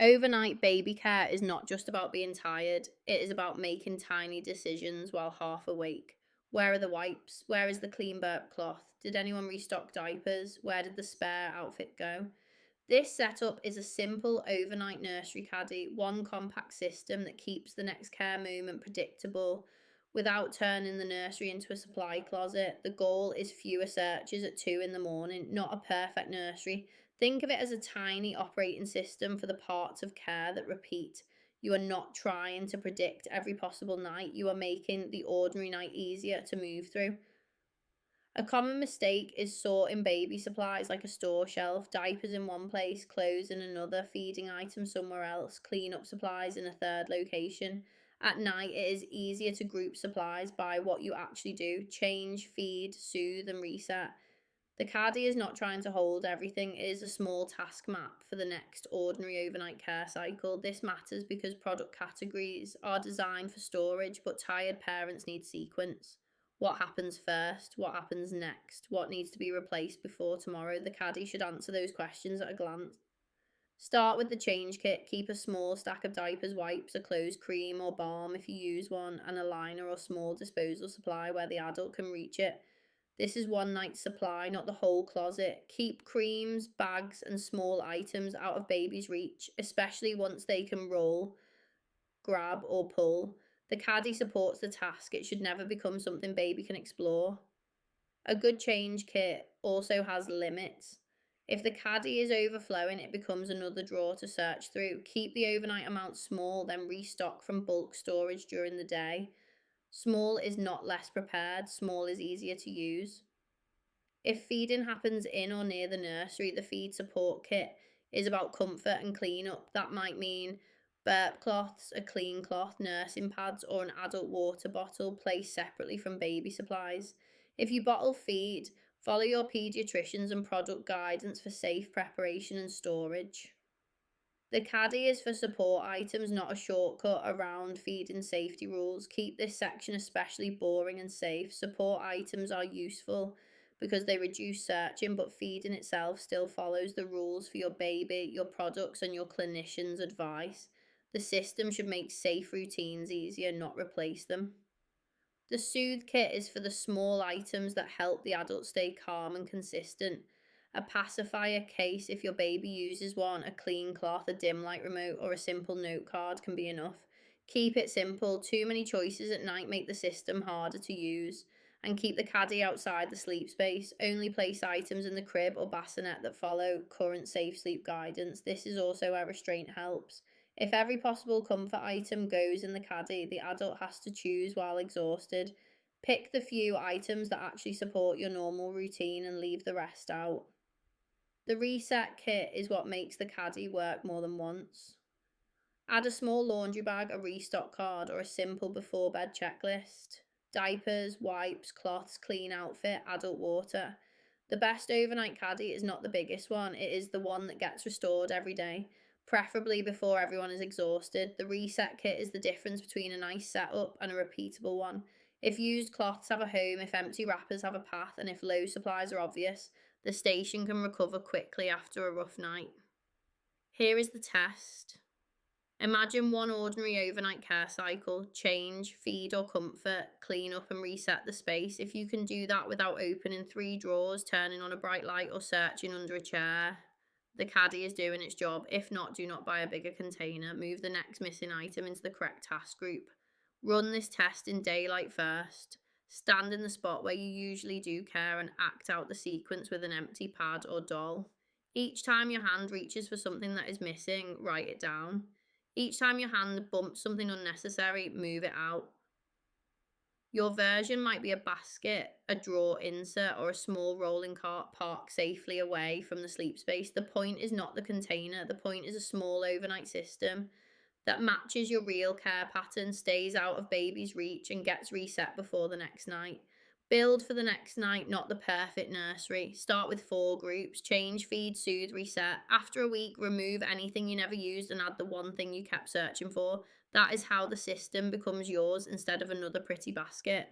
Overnight baby care is not just about being tired, it is about making tiny decisions while half awake. Where are the wipes? Where is the clean burp cloth? Did anyone restock diapers? Where did the spare outfit go? This setup is a simple overnight nursery caddy, one compact system that keeps the next care moment predictable without turning the nursery into a supply closet. The goal is fewer searches at 2 in the morning, not a perfect nursery. Think of it as a tiny operating system for the parts of care that repeat. You are not trying to predict every possible night, you are making the ordinary night easier to move through. A common mistake is sorting baby supplies like a store shelf, diapers in one place, clothes in another, feeding items somewhere else, clean up supplies in a third location. At night, it is easier to group supplies by what you actually do: change, feed, soothe, and reset. The caddy is not trying to hold everything, it is a small task map for the next ordinary overnight care cycle. This matters because product categories are designed for storage, but tired parents need sequence. What happens first? What happens next? What needs to be replaced before tomorrow? The caddy should answer those questions at a glance. Start with the change kit. Keep a small stack of diapers, wipes, a clothes cream or balm if you use one, and a liner or small disposal supply where the adult can reach it. This is one night's supply, not the whole closet. Keep creams, bags, and small items out of baby's reach, especially once they can roll, grab, or pull. The caddy supports the task. It should never become something baby can explore. A good change kit also has limits. If the caddy is overflowing, it becomes another drawer to search through. Keep the overnight amount small, then restock from bulk storage during the day. Small is not less prepared, small is easier to use. If feeding happens in or near the nursery, the feed support kit is about comfort and cleanup. That might mean burp cloths, a clean cloth, nursing pads, or an adult water bottle placed separately from baby supplies. If you bottle feed, follow your pediatricians and product guidance for safe preparation and storage. The caddy is for support items, not a shortcut around feeding safety rules. Keep this section especially boring and safe. Support items are useful because they reduce searching, but feeding itself still follows the rules for your baby, your products, and your clinician's advice. The system should make safe routines easier, not replace them. The soothe kit is for the small items that help the adult stay calm and consistent. A pacifier case if your baby uses one, a clean cloth, a dim light remote, or a simple note card can be enough. Keep it simple. Too many choices at night make the system harder to use. And keep the caddy outside the sleep space. Only place items in the crib or bassinet that follow current safe sleep guidance. This is also where restraint helps. If every possible comfort item goes in the caddy, the adult has to choose while exhausted. Pick the few items that actually support your normal routine and leave the rest out. The reset kit is what makes the caddy work more than once. Add a small laundry bag, a restock card, or a simple before bed checklist. Diapers, wipes, cloths, clean outfit, adult water. The best overnight caddy is not the biggest one, it is the one that gets restored every day, preferably before everyone is exhausted. The reset kit is the difference between a nice setup and a repeatable one. If used cloths have a home, if empty wrappers have a path, and if low supplies are obvious, the station can recover quickly after a rough night. Here is the test. Imagine one ordinary overnight care cycle: change, feed or comfort, clean up and reset the space. If you can do that without opening 3 drawers, turning on a bright light, or searching under a chair, the caddy is doing its job. If not, do not buy a bigger container. Move the next missing item into the correct task group. Run this test in daylight first. Stand in the spot where you usually do care and act out the sequence with an empty pad or doll. Each time your hand reaches for something that is missing, write it down. Each time your hand bumps something unnecessary, move it out. Your version might be a basket, a drawer insert, or a small rolling cart parked safely away from the sleep space. The point is not the container, the point is a small overnight system that matches your real care pattern, stays out of baby's reach, and gets reset before the next night. Build for the next night, not the perfect nursery. Start with 4 groups: change, feed, soothe, reset. After a week, remove anything you never used and add the one thing you kept searching for. That is how the system becomes yours instead of another pretty basket.